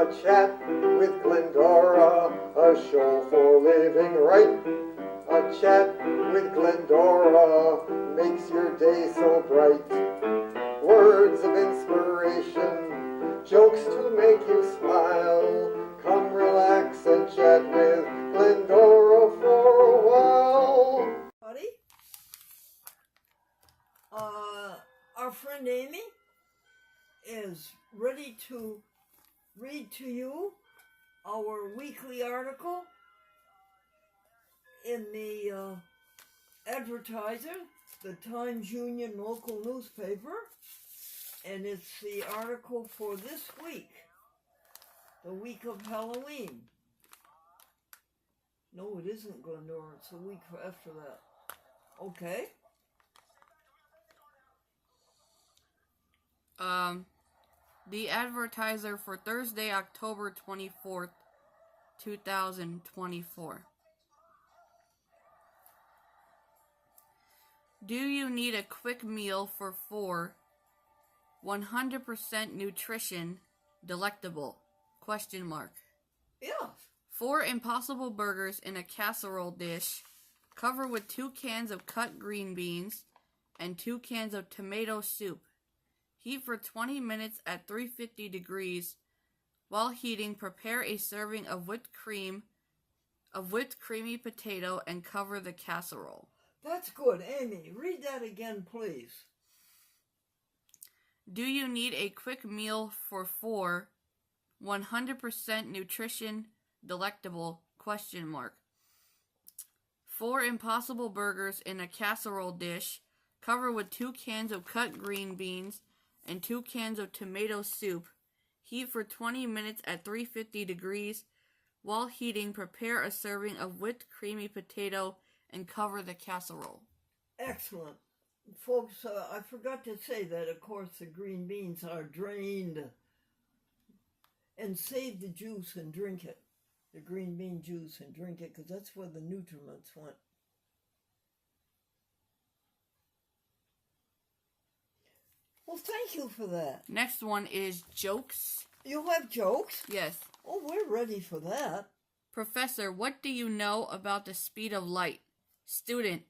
A chat with Glendora, a show for living right. A chat with Glendora makes your day so bright. Words of inspiration, jokes to make you smile. Come relax and chat with Glendora for a while. Buddy, our friend Amy is ready to read to you our weekly article in the Advertiser, the Times Union local newspaper, and it's the article for this week, the week of Halloween. No, it isn't Glendora, it's the week after that. Okay. The Advertiser for Thursday, October 24th, 2024. Do you need a quick meal for 4? 100% nutrition, delectable? Question mark. Yeah. 4 Impossible Burgers in a casserole dish, covered with 2 cans of cut green beans and 2 cans of tomato soup. Heat for 20 minutes at 350 degrees. While heating, prepare a serving of whipped creamy potato and cover the casserole. That's good. Amy, read that again, please. Do you need a quick meal for 4? 100% nutrition, delectable? Question mark. 4 Impossible Burgers in a casserole dish, covered with 2 cans of cut green beans and 2 cans of tomato soup. Heat for 20 minutes at 350 degrees. While heating, prepare a serving of whipped creamy potato and cover the casserole. Excellent. Folks, I forgot to say that, of course, the green beans are drained. And save the juice and drink it. The green bean juice and drink it, because that's where the nutriments went. Well, thank you for that. Next one is jokes. You have jokes? Yes. Oh, we're ready for that. Professor, what do you know about the speed of light? Student,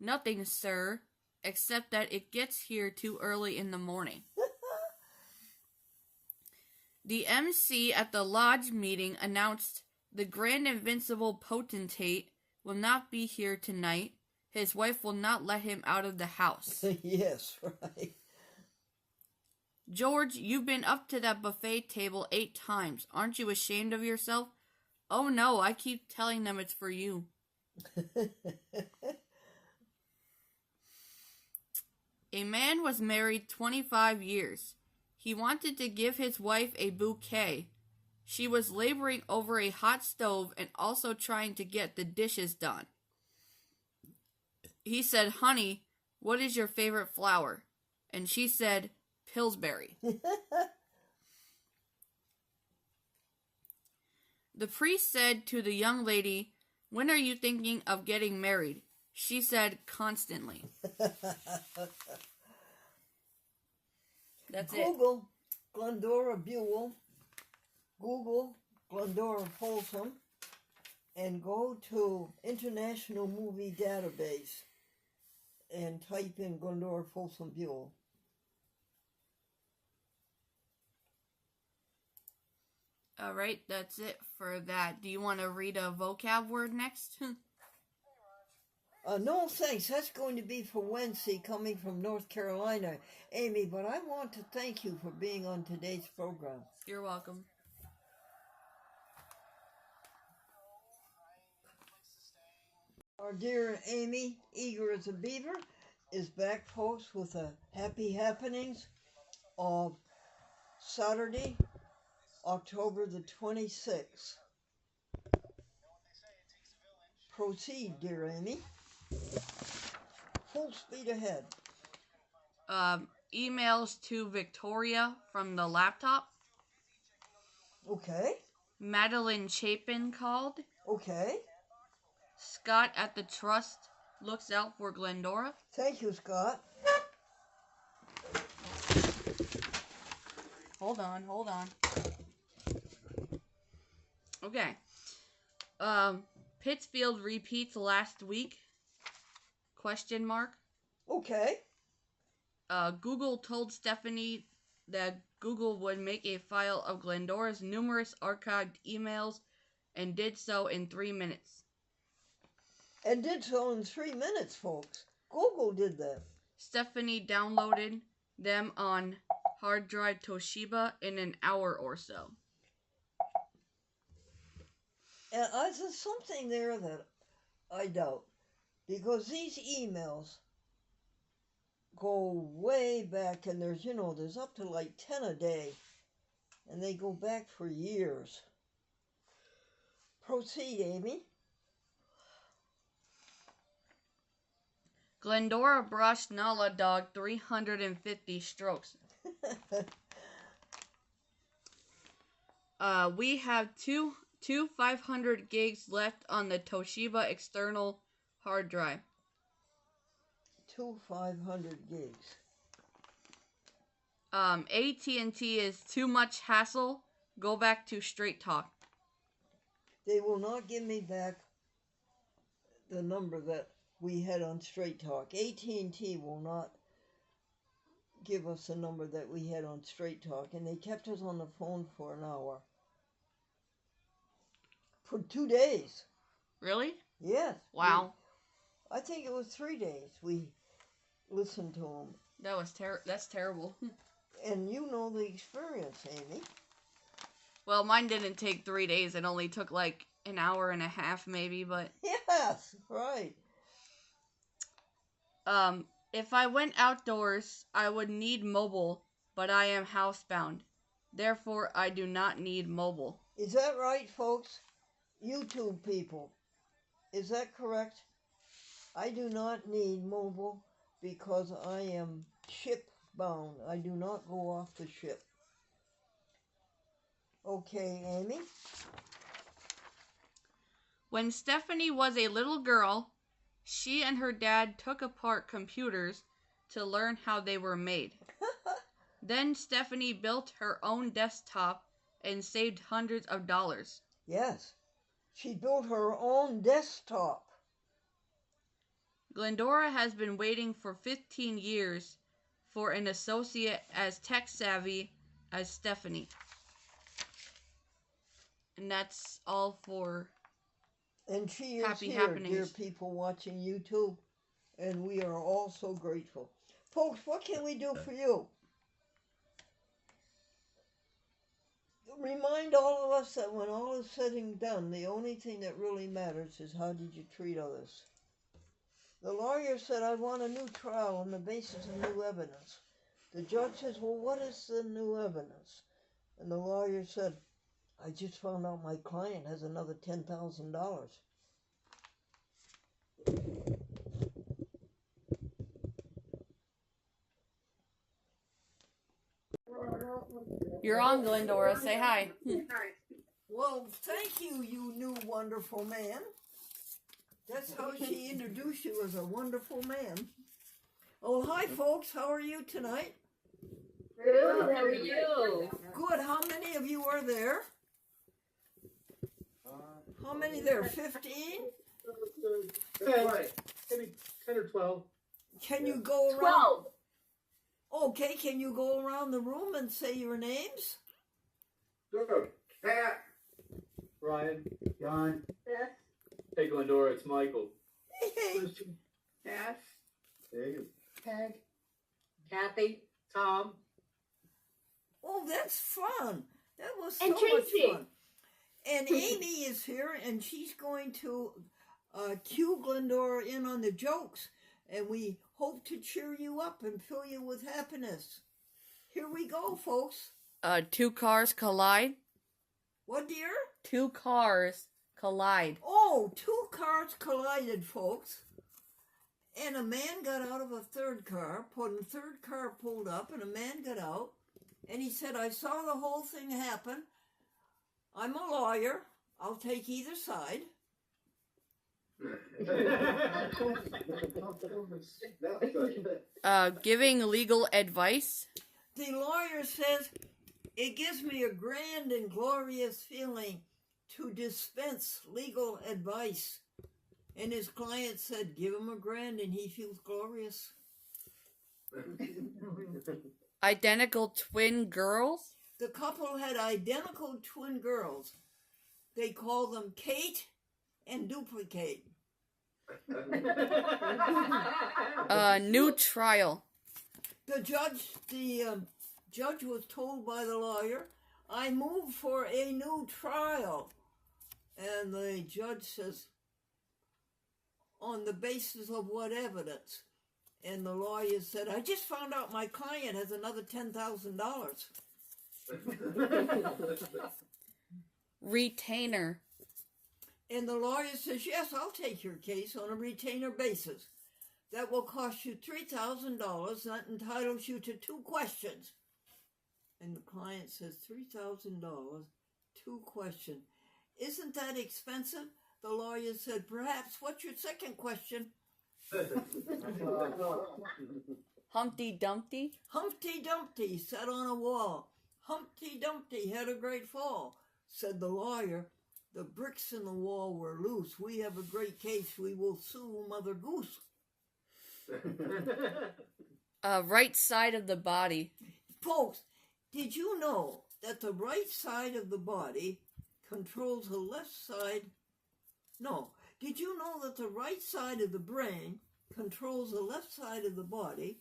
nothing, sir, except that it gets here too early in the morning. The MC at the lodge meeting announced the Grand Invincible Potentate will not be here tonight. His wife will not let him out of the house. Yes, right. George, you've been up to that buffet table 8 times. Aren't you ashamed of yourself? Oh no, I keep telling them it's for you. A man was married 25 years. He wanted to give his wife a bouquet. She was laboring over a hot stove and also trying to get the dishes done. He said, "Honey, what is your favorite flower?" And she said, "Pillsbury." The priest said to the young lady, "When are you thinking of getting married?" She said, "Constantly." That's Google Glendora Buell. Google Glendora Folsom. And go to International Movie Database and type in Glendora Folsom Buell. All right, that's it for that. Do you want to read a vocab word next? No, thanks. That's going to be for Wednesday, coming from North Carolina, Amy. But I want to thank you for being on today's program. You're welcome. Our dear Amy, eager as a beaver, is back post with the happy happenings of Saturday, October the 26th. Proceed, dear Amy. Full speed ahead. Emails to Victoria from the laptop. Okay. Madeline Chapin called. Okay. Scott at the Trust looks out for Glendora. Thank you, Scott. Hold on. Okay. Pittsfield repeats last week? Question mark. Okay. Google told Stephanie that Google would make a file of Glendora's numerous archived emails and did so in 3 minutes. And did so in 3 minutes, folks. Google did that. Stephanie downloaded them on hard drive Toshiba in an hour or so. And there's something there that I doubt. Because these emails go way back, and there's up to like 10 a day. And they go back for years. Proceed, Amy. Glendora brushed Nala dog 350 strokes. We have two 500 gigs left on the Toshiba external hard drive. 500 gigs. AT&T is too much hassle. Go back to Straight Talk. They will not give me back the number that we had on Straight Talk. AT&T will not give us the number that we had on Straight Talk, and they kept us on the phone for an hour. For 2 days. Really? Yes. Wow. I think it was 3 days we listened to them. That's terrible. And you know the experience, Amy. Well, mine didn't take 3 days. It only took like an hour and a half maybe, but... Yes, right. If I went outdoors, I would need mobile, but I am housebound. Therefore, I do not need mobile. Is that right, folks? YouTube people. Is that correct? I do not need mobile because I am ship-bound. I do not go off the ship. Okay, Amy? When Stephanie was a little girl, she and her dad took apart computers to learn how they were made. Then Stephanie built her own desktop and saved hundreds of dollars. Yes. She built her own desktop. Glendora has been waiting for 15 years for an associate as tech-savvy as Stephanie. And that's all for And she is happy here, happenings. dear people watching YouTube, and we are all so grateful. Folks, what can we do for you? Remind all of us that when all is said and done, the only thing that really matters is how did you treat others. The lawyer said, I want a new trial on the basis of new evidence. The judge says, well, what is the new evidence? And the lawyer said, I just found out my client has another $10,000. You're on, Glendora. Say hi. Well, thank you, you new wonderful man. That's how she introduced you as a wonderful man. Oh, hi, folks. How are you tonight? Good. How are you? Good. How many of you are there? How many there? 15? 10 or 12. Can you go around? 12. Okay, can you go around the room and say your names? Sure. Pat. Ryan. John. Beth. Hey, Glendora, it's Michael. Hey, Cass. Hey. Peg. Kathy. Tom. oh, that's fun. That was so And much Tracy. fun. And Amy is here, and she's going to cue Glendora in on the jokes. And we hope to cheer you up and fill you with happiness. Here we go, folks. 2 cars collide. What, dear? 2 cars collide. Oh, 2 cars collided, folks. And a man got out of a third car. The third car pulled up, and a man got out. And he said, I saw the whole thing happen. I'm a lawyer. I'll take either side. Giving legal advice. The lawyer says, it gives me a grand and glorious feeling to dispense legal advice. And his client said, give him $1,000 and he feels glorious. Identical twin girls? The couple had identical twin girls. They call them Kate and Duplicate. New trial. The judge was told by the lawyer, I move for a new trial. And the judge says, on the basis of what evidence? And the lawyer said, I just found out my client has another $10,000. Retainer. And the lawyer says, yes, I'll take your case on a retainer basis. That will cost you $3,000. That entitles you to 2 questions. And the client says, $3,000, 2 questions. Isn't that expensive? The lawyer said, perhaps. What's your second question? Humpty Dumpty? Humpty Dumpty sat on a wall. Humpty Dumpty had a great fall. Said the lawyer, the bricks in the wall were loose. We have a great case. We will sue Mother Goose. Right side of the body. Folks, did you know that the right side of the body controls the left side? No. Did you know that the right side of the brain controls the left side of the body,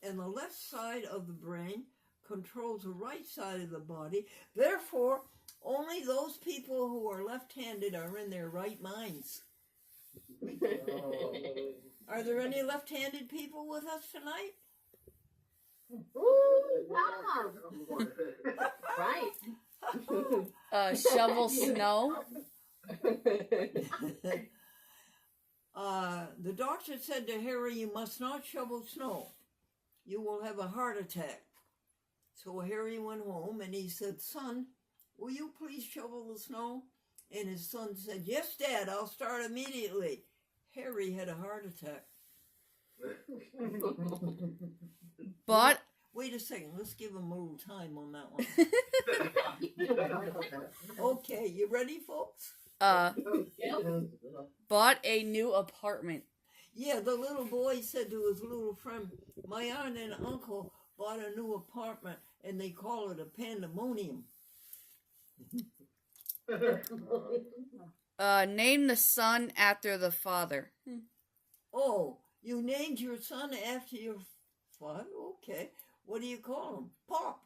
and the left side of the brain controls the right side of the body? Therefore, only those people who are left-handed are in their right minds. Are there any left-handed people with us tonight? Ooh, Tom. Right. Shovel snow. The doctor said to Harry, you must not shovel snow. You will have a heart attack. So Harry went home and he said, son, will you please shovel the snow? And his son said, yes, Dad, I'll start immediately. Harry had a heart attack. But wait a second, let's give him a little time on that one. Okay, you ready, folks? bought a new apartment. Yeah, the little boy said to his little friend, my aunt and uncle bought a new apartment and they call it a pandemonium. Name the son after the father. Oh, you named your son after your father? Okay. What do you call him? Pop.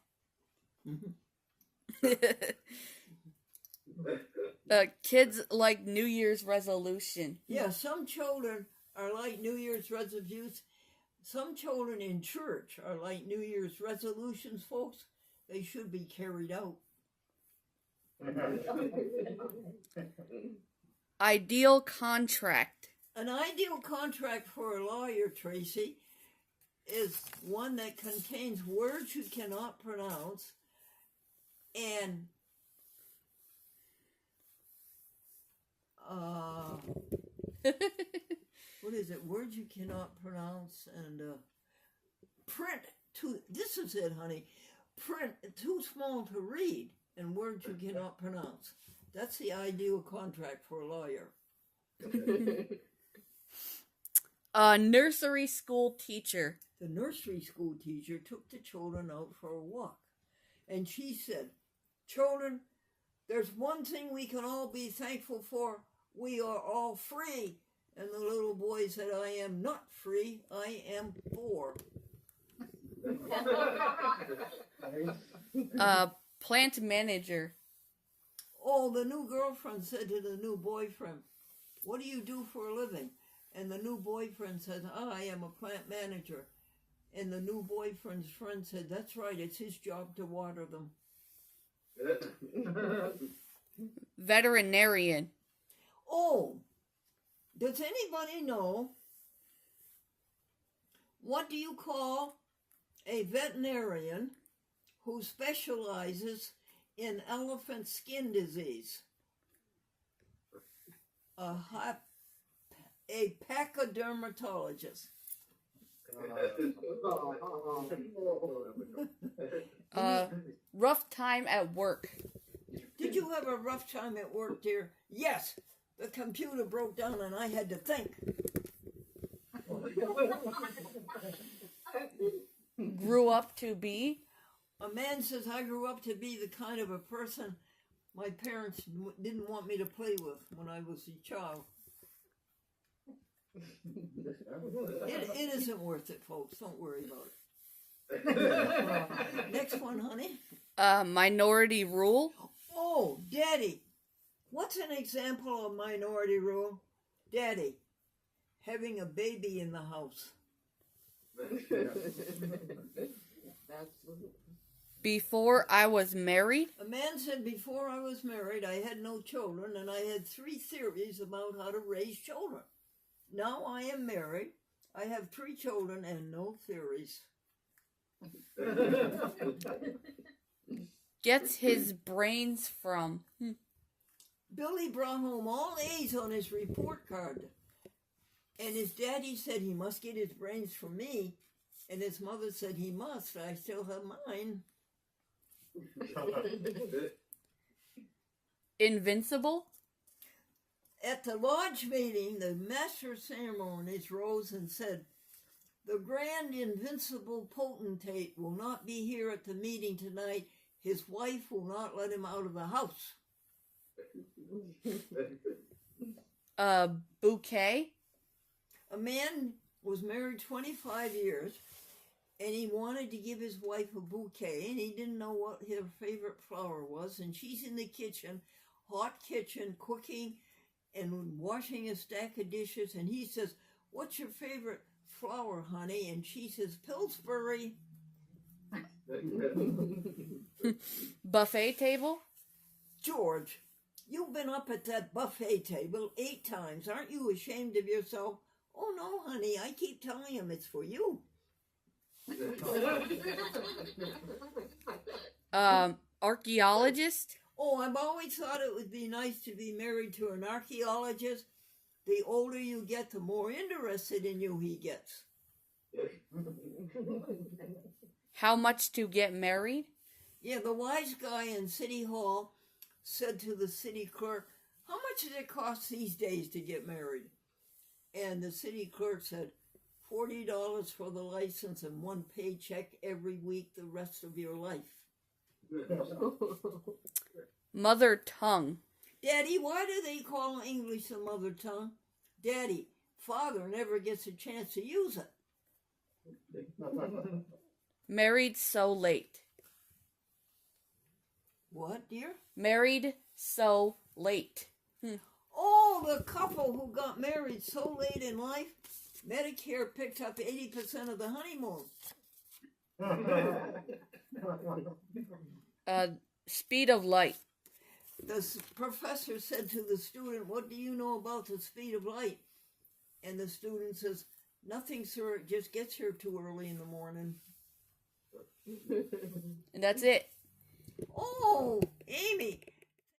Kids like New Year's resolution. Yeah, some children are like New Year's resolutions. Some children in church are like New Year's resolutions, folks. They should be carried out. Ideal contract. An ideal contract for a lawyer, Tracy, is one that contains words you cannot pronounce and what is it? Words you cannot pronounce and print too. This is it, honey. Print too small to read and words you cannot pronounce. That's the ideal contract for a lawyer. Nursery school teacher. The nursery school teacher took the children out for a walk. And she said, children, there's one thing we can all be thankful for. We are all free. And the little boy said, I am not free. I am poor. Plant manager. Oh, the new girlfriend said to the new boyfriend, what do you do for a living? And the new boyfriend said, I am a plant manager. And the new boyfriend's friend said, that's right, it's his job to water them. Veterinarian. Oh, does anybody know, what do you call a veterinarian who specializes in elephant skin disease? A pachydermatologist. Rough time at work. Do Did you have a rough time at work, dear? Yes. The computer broke down and I had to think. Grew up to be. A man says, I grew up to be the kind of a person my parents didn't want me to play with when I was a child. It isn't worth it, folks. Don't worry about it. Next one, honey. Minority rule. Oh, Daddy. What's an example of minority rule? Daddy, having a baby in the house. Before I was married. A man said, before I was married, I had no children, and I had 3 theories about how to raise children. Now I am married, I have 3 children, and no theories. Gets his brains from. Billy brought home all A's on his report card. And his daddy said he must get his brains from me. And his mother said he must. I still have mine. Invincible. At the lodge meeting, the master of ceremonies rose and said, the grand invincible potentate will not be here at the meeting tonight. His wife will not let him out of the house. Bouquet. A man was married 25 years, and he wanted to give his wife a bouquet, and he didn't know what her favorite flower was, and she's in the kitchen, hot kitchen, cooking and washing a stack of dishes, and he says, what's your favorite flower, honey? And she says, Pillsbury. Buffet table. George, you've been up at that buffet table 8 times. Aren't you ashamed of yourself? Oh, no, honey, I keep telling him it's for you. Archaeologist. Oh, I've always thought it would be nice to be married to an archaeologist. The older you get, the more interested in you he gets. How much to get married? Yeah, the wise guy in City Hall said to the city clerk, how much does it cost these days to get married? And the city clerk said, $40 for the license and 1 paycheck every week the rest of your life. Mother tongue. Daddy, why do they call English the mother tongue? Daddy, father never gets a chance to use it. Married so late. What, dear? Married so late. Oh, the couple who got married so late in life, Medicare picked up 80% of the honeymoon. Speed of light. The professor said to the student, what do you know about the speed of light? And the student says, nothing, sir, it just gets here too early in the morning. And that's it. Oh, Amy,